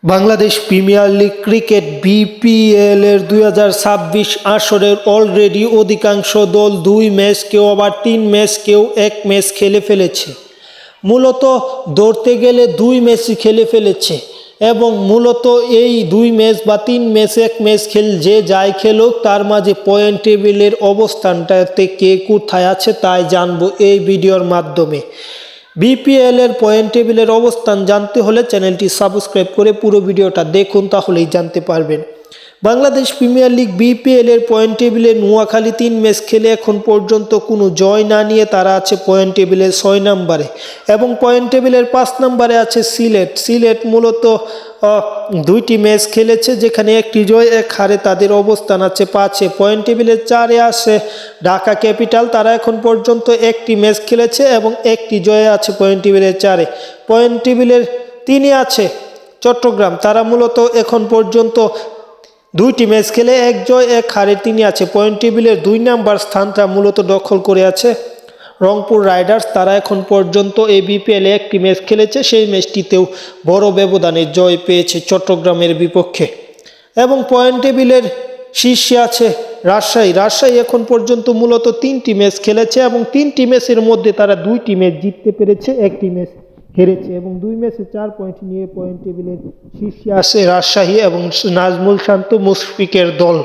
Bangladesh premier league cricket BPL এর 2026 আসরের already অধিকাংশ দল 2 ম্যাচ, কেউ আবার 3 ম্যাচ, কেউ 1 ম্যাচ খেলে ফেলেছে। মূলত ধরতে গেলে 2 ম্যাচই খেলে ফেলেছে এবং মূলত এই 2 ম্যাচ বা 3 ম্যাচ 1 ম্যাচ যে যাই খেলুক, তার মাঝে পয়েন্ট টেবিলের অবস্থানটাতে কে কোথায় আছে তাই জানবো এই ভিডিওর মাধ্যমে। বিপিএল এর পয়েন্ট টেবিলের অবস্থান জানতে হলে চ্যানেলটি সাবস্ক্রাইব করে পুরো ভিডিওটা দেখুন, তাহলেই জানতে পারবেন। বাংলাদেশ প্রিমিয়ার লিগ বিপিএল এর পয়েন্ট টেবিলে নোয়াখালী 3 ম্যাচ খেলে এখন পর্যন্ত কোনো জয় না নিয়ে তারা আছে পয়েন্ট টেবিলের 6 নম্বরে এবং পয়েন্ট টেবিলের 5 নম্বরে আছে সিলেট মূলত 2টি ম্যাচ খেলেছে, যেখানে 1টি জয় 1 হারে তাদের অবস্থান আছে 5-এ। পয়েন্ট টেবিলের 4-এ আছে ঢাকা ক্যাপিটাল, তারা এখন পর্যন্ত 1টি ম্যাচ খেলেছে এবং 1টি জয়ে আছে পয়েন্ট টেবিলের 4-এ। পয়েন্ট টেবিলের 3-এ আছে চট্টগ্রাম, তারা মূলত এখন পর্যন্ত 2টি ম্যাচ খেলে 1 জয় 1 হারে তিনি আছে। পয়েন্ট টেবিলের 2 নম্বর স্থানটা মূলত দখল করে আছে রংপুর রাইডার্স, তারা এখন পর্যন্ত এই বিপিএলে 1টি ম্যাচ খেলেছে, সেই ম্যাচটিতেও বড় ব্যবধানে জয় পেয়েছে চট্টগ্রামের বিপক্ষে। এবং পয়েন্ট টেবিলের শীর্ষে আছে রাজশাহী এখন পর্যন্ত মূলত 3টি ম্যাচ খেলেছে এবং 3টি ম্যাচের মধ্যে তারা 2টি ম্যাচ জিততে পেরেছে, 1টি ম্যাচ হেরেছে এবং 2 ম্যাচে 4 পয়েন্ট নিয়ে পয়েন্ট টেবিলের শীর্ষে আছে রাজশাহী এবং নাজমুল শান্ত মুশফিকের দল।